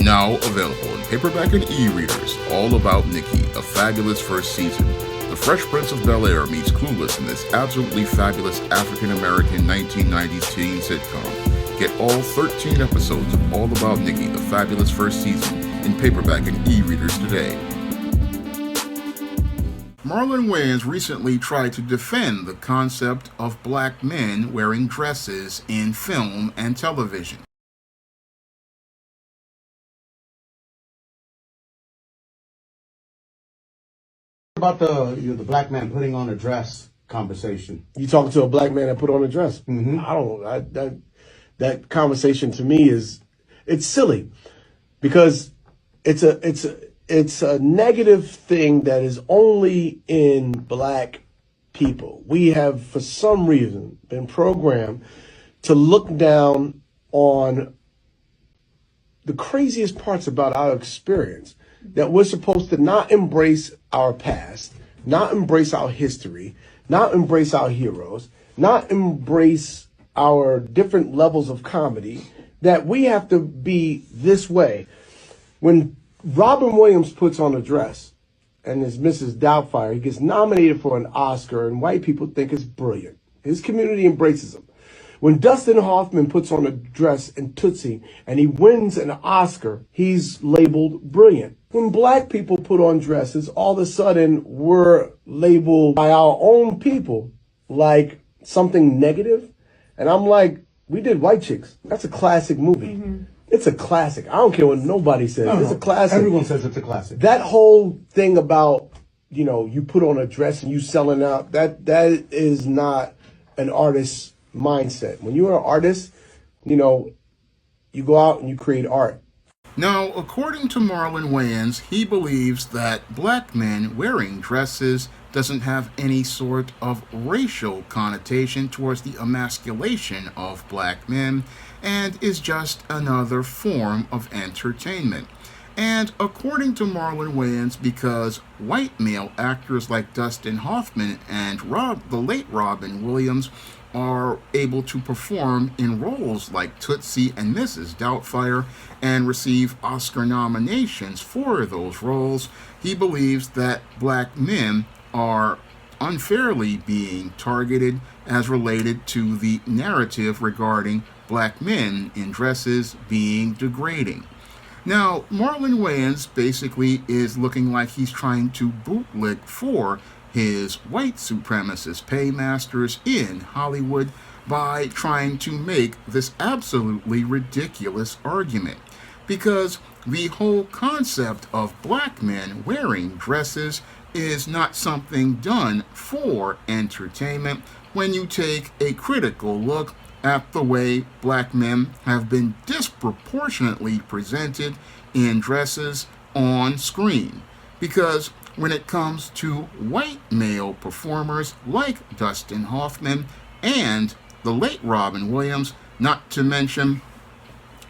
Now available in paperback and e-readers, All About Nikki, A Fabulous First Season. The Fresh Prince of Bel-Air meets Clueless in this absolutely fabulous African-American 1990s teen sitcom. Get all 13 episodes of All About Nikki, The Fabulous First Season in paperback and e-readers today. Marlon Wayans recently tried to defend the concept of black men wearing dresses in film and television. About the black man putting on a dress conversation. You talking to a black man that put on a dress? Mm-hmm. I don't. That conversation to me it's silly because it's a negative thing that is only in black people. We have, for some reason, been programmed to look down on the craziest parts about our experience, that we're supposed to not embrace our past, not embrace our history, not embrace our heroes, not embrace our different levels of comedy, that we have to be this way. When Robin Williams puts on a dress and is Mrs. Doubtfire, he gets nominated for an Oscar, and white people think it's brilliant. His community embraces him. When Dustin Hoffman puts on a dress in Tootsie and he wins an Oscar, he's labeled brilliant. When black people put on dresses, all of a sudden we're labeled by our own people like something negative. And I'm like, we did White Chicks. That's a classic movie. Mm-hmm. It's a classic. I don't care what nobody says. It's a classic. Everyone says it's a classic. That whole thing about, you put on a dress and you selling out, that is not an artist's mindset. When you're an artist, you go out and you create art. Now, according to Marlon Wayans, he believes that black men wearing dresses doesn't have any sort of racial connotation towards the emasculation of black men and is just another form of entertainment. And according to Marlon Wayans, because white male actors like Dustin Hoffman and the late Robin Williams are able to perform in roles like Tootsie and Mrs. Doubtfire and receive Oscar nominations for those roles, he believes that black men are unfairly being targeted as related to the narrative regarding black men in dresses being degrading. Now, Marlon Wayans basically is looking like he's trying to bootlick for his white supremacist paymasters in Hollywood by trying to make this absolutely ridiculous argument. Because the whole concept of black men wearing dresses is not something done for entertainment when you take a critical look at the way black men have been disproportionately presented in dresses on screen. Because when it comes to white male performers like Dustin Hoffman and the late Robin Williams, not to mention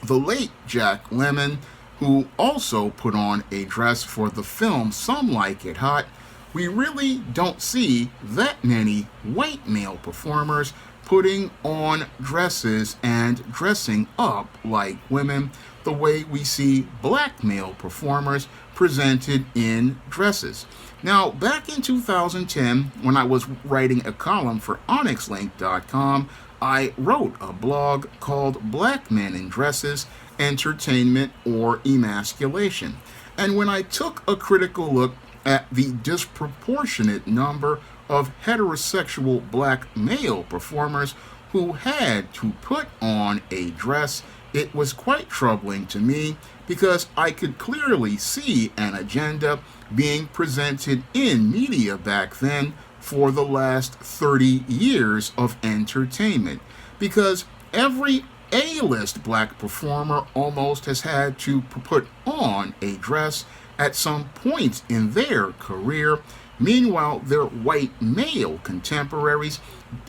the late Jack Lemmon, who also put on a dress for the film Some Like It Hot, we really don't see that many white male performers putting on dresses and dressing up like women the way we see black male performers presented in dresses. Now, back in 2010, when I was writing a column for OnyxLink.com, I wrote a blog called Black Men in Dresses, Entertainment or Emasculation. And when I took a critical look at the disproportionate number of heterosexual black male performers who had to put on a dress, it was quite troubling to me because I could clearly see an agenda being presented in media back then for the last 30 years of entertainment. Because every A-list black performer almost has had to put on a dress at some point in their career. Meanwhile, their white male contemporaries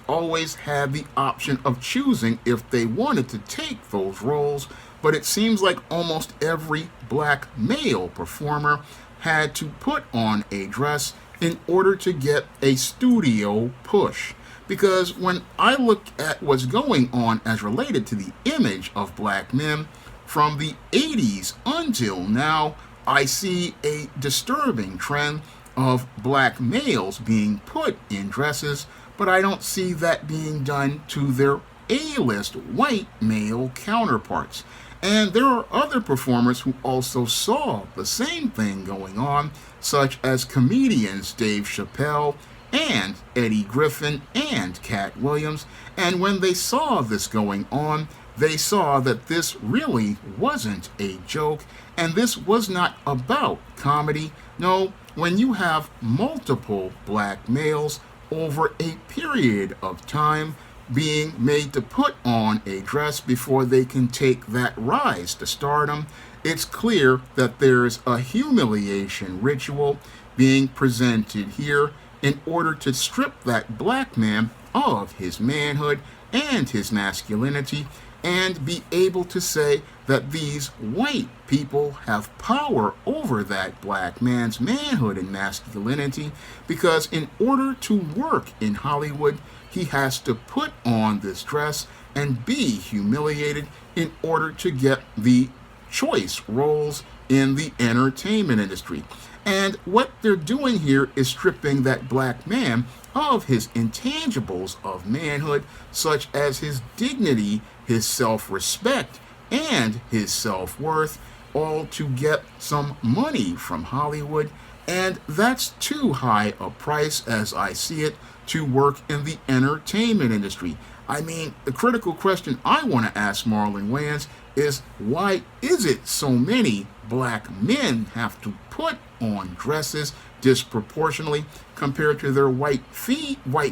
always had the option of choosing if they wanted to take those roles, but it seems like almost every black male performer had to put on a dress in order to get a studio push. Because when I look at what's going on as related to the image of black men, from the 80s until now, I see a disturbing trend of black males being put in dresses, but I don't see that being done to their A-list white male counterparts. And there are other performers who also saw the same thing going on, such as comedians Dave Chappelle and Eddie Griffin and Cat Williams. And when they saw this going on, they saw that this really wasn't a joke, and this was not about comedy. No, when you have multiple black males over a period of time being made to put on a dress before they can take that rise to stardom, it's clear that there's a humiliation ritual being presented here in order to strip that black man of his manhood and his masculinity and be able to say that these white people have power over that black man's manhood and masculinity, because in order to work in Hollywood, he has to put on this dress and be humiliated in order to get the choice roles in the entertainment industry. And what they're doing here is stripping that black man of his intangibles of manhood, such as his dignity, his self-respect, and his self-worth, all to get some money from Hollywood. And that's too high a price, as I see it, to work in the entertainment industry. I mean, the critical question I want to ask Marlon Wayans is, why is it so many black men have to put on dresses disproportionately compared to their white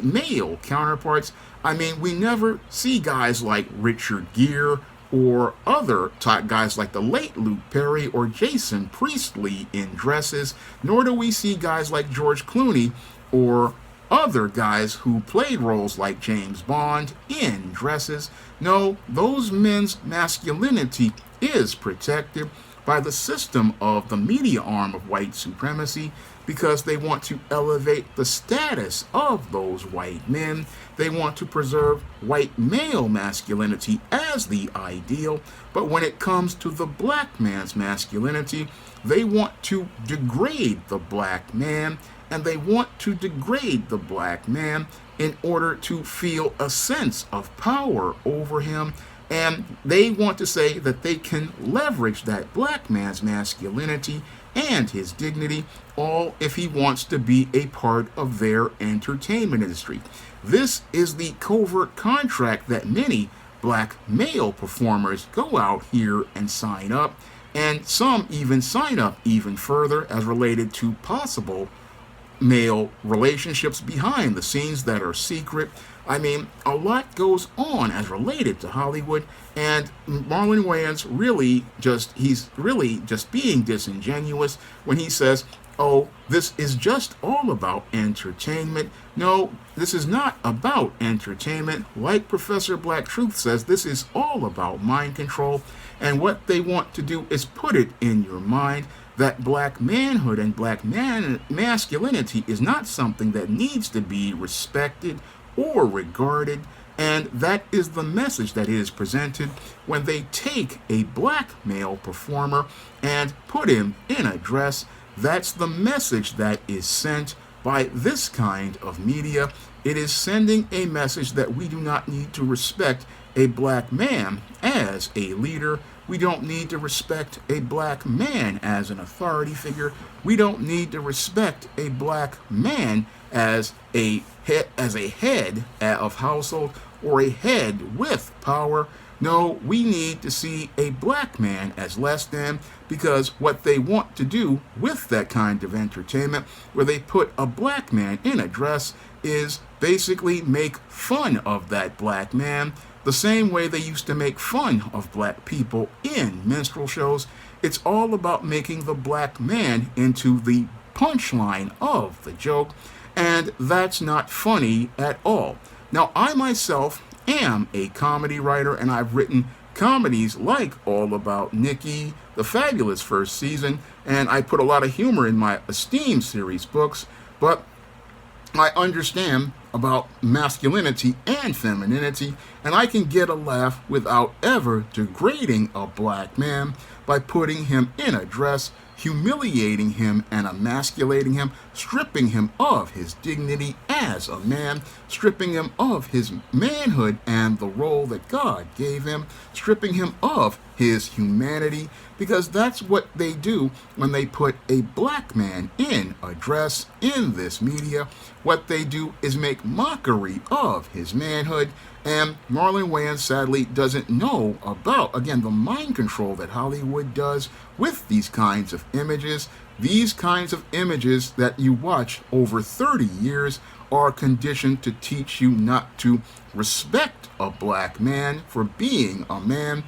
male counterparts? I mean, we never see guys like Richard Gere or other top guys like the late Luke Perry or Jason Priestley in dresses, nor do we see guys like George Clooney or other guys who played roles like James Bond in dresses. No, those men's masculinity is protected by the system of the media arm of white supremacy, because they want to elevate the status of those white men. They want to preserve white male masculinity as the ideal, but when it comes to the black man's masculinity, they want to degrade the black man, and they want to degrade the black man in order to feel a sense of power over him. And they want to say that they can leverage that black man's masculinity and his dignity, all if he wants to be a part of their entertainment industry. This is the covert contract that many black male performers go out here and sign up, and some even sign up even further as related to possible male relationships behind the scenes that are secret. I mean, a lot goes on as related to Hollywood, and Marlon Wayans he's really just being disingenuous when he says, oh, this is just all about entertainment. No, this is not about entertainment. Like Professor Black Truth says, this is all about mind control, and what they want to do is put it in your mind that black manhood and masculinity is not something that needs to be respected or regarded. And that is the message that is presented when they take a black male performer and put him in a dress. That's the message that is sent by this kind of media. It is sending a message that we do not need to respect a black man as a leader. We don't need to respect a black man as an authority figure. We don't need to respect a black man as a head of household or a head with power. No, we need to see a black man as less than, because what they want to do with that kind of entertainment, where they put a black man in a dress, is basically make fun of that black man, the same way they used to make fun of black people in minstrel shows. It's all about making the black man into the punchline of the joke, and that's not funny at all. Now, I myself am a comedy writer, and I've written comedies like All About Nikki, The Fabulous First Season, and I put a lot of humor in my Esteem series books, but I understand about masculinity and femininity, and I can get a laugh without ever degrading a black man by putting him in a dress, humiliating him and emasculating him, stripping him of his dignity as a man, stripping him of his manhood and the role that God gave him, stripping him of his humanity, because that's what they do when they put a black man in a dress in this media. What they do is make mockery of his manhood, and Marlon Wayans sadly doesn't know about, again, the mind control that Hollywood does with these kinds of images. These kinds of images that you watch over 30 years are conditioned to teach you not to respect a black man for being a man,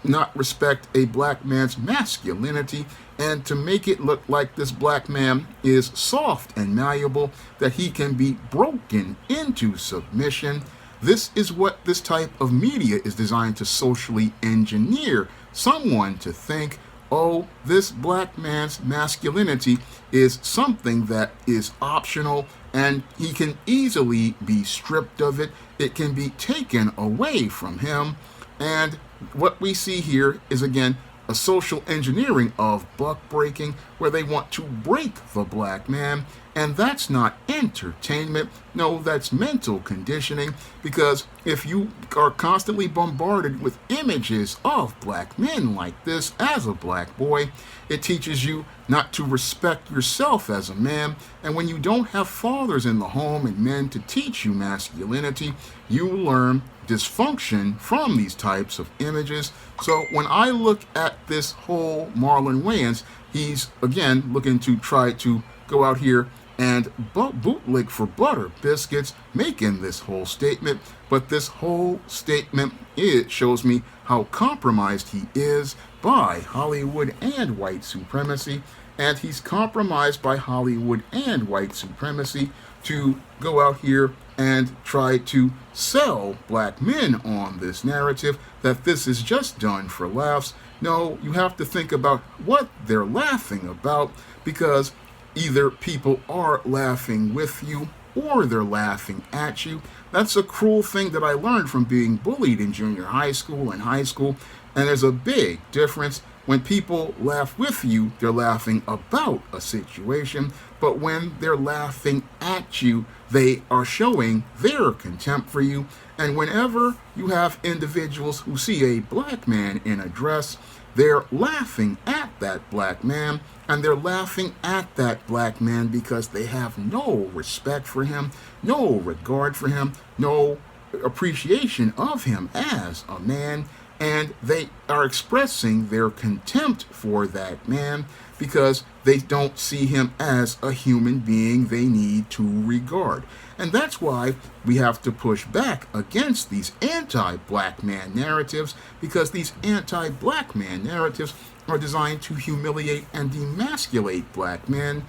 not respect a black man's masculinity, and to make it look like this black man is soft and malleable, that he can be broken into submission. This is what this type of media is designed to socially engineer someone to think, oh, this black man's masculinity is something that is optional and he can easily be stripped of it. It can be taken away from him. And what we see here is, again, a social engineering of buck breaking, where they want to break the black man. And that's not entertainment. No, that's mental conditioning, because if you are constantly bombarded with images of black men like this as a black boy, it teaches you not to respect yourself as a man. And when you don't have fathers in the home and men to teach you masculinity, you learn dysfunction from these types of images. So when I look at this whole Marlon Wayans, he's again looking to try to go out here and bootleg for butter biscuits, making this whole statement. But this whole statement, it shows me how compromised he is by Hollywood and white supremacy. And he's compromised by Hollywood and white supremacy to go out here and try to sell black men on this narrative that this is just done for laughs. No, you have to think about what they're laughing about, because either people are laughing with you or they're laughing at you. That's a cruel thing that I learned from being bullied in junior high school and high school. And there's a big difference. When people laugh with you, they're laughing about a situation. But when they're laughing at you, they are showing their contempt for you. And whenever you have individuals who see a black man in a dress, they're laughing at that black man, and they're laughing at that black man because they have no respect for him, no regard for him, no appreciation of him as a man, and they are expressing their contempt for that man because they don't see him as a human being they need to regard. And that's why we have to push back against these anti-black man narratives, because these anti-black man narratives are designed to humiliate and demasculate black men,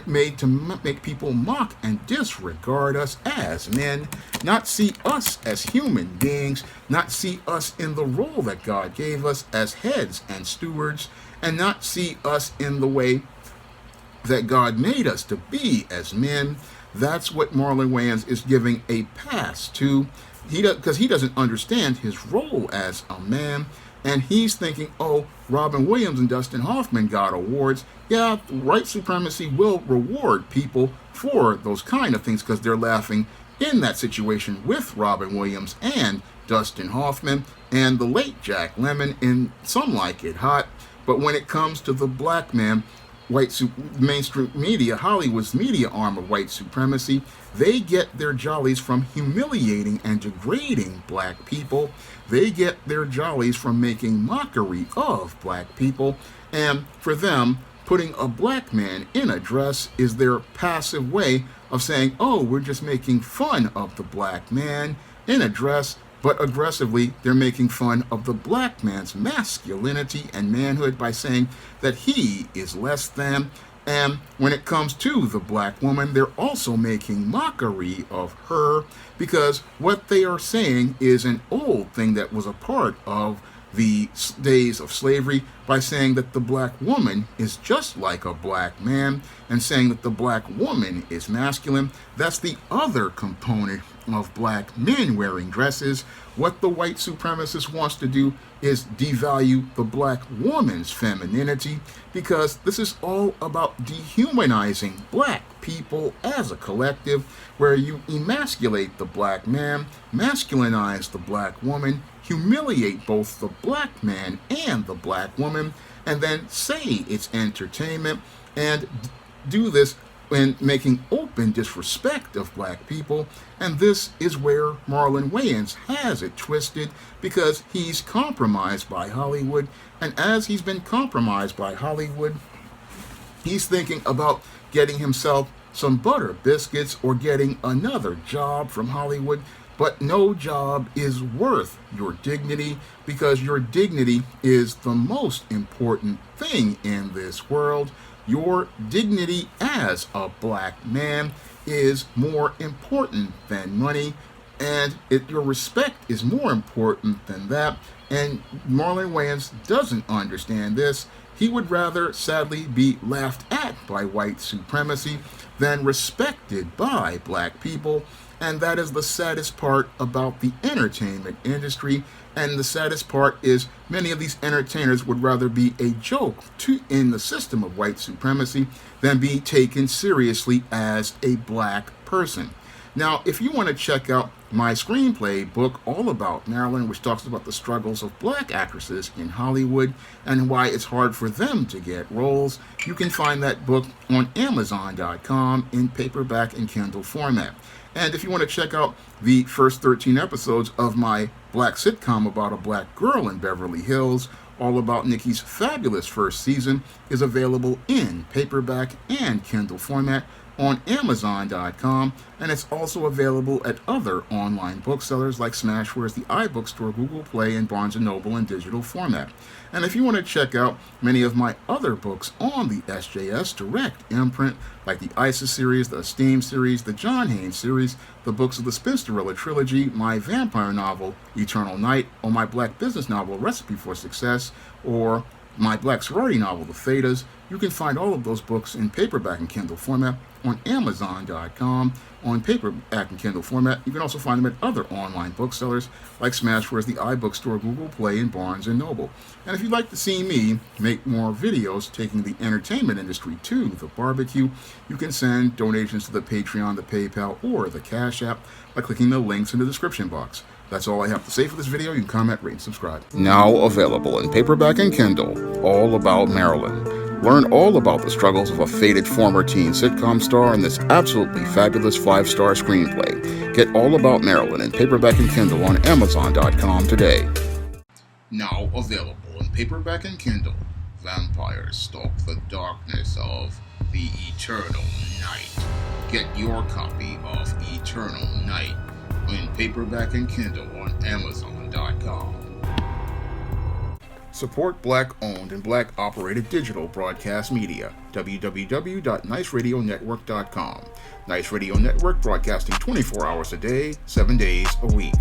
made to make people mock and disregard us as men, not see us as human beings, not see us in the role that God gave us as heads and stewards, and not see us in the way that God made us to be as men. That's what Marlon Wayans is giving a pass to, because he doesn't understand his role as a man. And he's thinking, oh, Robin Williams and Dustin Hoffman got awards. Yeah, white supremacy will reward people for those kind of things because they're laughing in that situation with Robin Williams and Dustin Hoffman and the late Jack Lemmon in Some Like It Hot. But when it comes to the black man, mainstream media, Hollywood's media arm of white supremacy, they get their jollies from humiliating and degrading black people. They get their jollies from making mockery of black people. And for them, putting a black man in a dress is their passive way of saying, oh, we're just making fun of the black man in a dress. But aggressively, they're making fun of the black man's masculinity and manhood by saying that he is less than. And when it comes to the black woman, they're also making mockery of her, because what they are saying is an old thing that was a part of the days of slavery by saying that the black woman is just like a black man and saying that the black woman is masculine. That's the other component of black men wearing dresses. What the white supremacist wants to do is devalue the black woman's femininity, because this is all about dehumanizing black people as a collective, where you emasculate the black man, masculinize the black woman, humiliate both the black man and the black woman, and then say it's entertainment, and do this in making open disrespect of black people. And this is where Marlon Wayans has it twisted, because he's compromised by Hollywood, and as he's been compromised by Hollywood, he's thinking about getting himself some butter biscuits or getting another job from Hollywood. But no job is worth your dignity, because your dignity is the most important thing in this world. Your dignity as a black man is more important than money, and your respect is more important than that. And Marlon Wayans doesn't understand this. He would rather, sadly, be laughed at by white supremacy than respected by black people. And that is the saddest part about the entertainment industry. And the saddest part is many of these entertainers would rather be a joke in the system of white supremacy than be taken seriously as a black person. Now, if you want to check out my screenplay book all about Marilyn, which talks about the struggles of black actresses in Hollywood and why it's hard for them to get roles, you can find that book on Amazon.com in paperback and Kindle format. And if you want to check out the first 13 episodes of my black sitcom about a black girl in Beverly Hills, all about Nikki's fabulous first season, is available in paperback and Kindle format on Amazon.com, and it's also available at other online booksellers like Smashware's The iBookstore, Google Play, and Barnes & Noble in digital format. And if you want to check out many of my other books on the SJS Direct imprint, like the ISIS series, the Esteem series, the John Haynes series, the books of the Spinsterella trilogy, my vampire novel, Eternal Night, or my black business novel, Recipe for Success, or my black sorority novel, The Thetas, you can find all of those books in paperback and Kindle format on Amazon.com on paperback and Kindle format. You can also find them at other online booksellers like Smashware's The iBookstore, Google Play, and Barnes & Noble. And if you'd like to see me make more videos taking the entertainment industry to the barbecue, you can send donations to the Patreon, the PayPal, or the Cash App by clicking the links in the description box. That's all I have to say for this video. You can comment, rate, and subscribe. Now available in paperback and Kindle, All About Marilyn. Learn all about the struggles of a faded former teen sitcom star in this absolutely fabulous 5-star screenplay. Get All About Marilyn in paperback and Kindle on Amazon.com today. Now available in paperback and Kindle, Vampires Stalk the Darkness of the Eternal Night. Get your copy of Eternal Night in paperback and Kindle on Amazon.com. Support black-owned and black-operated digital broadcast media. www.niceradionetwork.com. Nice Radio Network, broadcasting 24 hours a day, 7 days a week.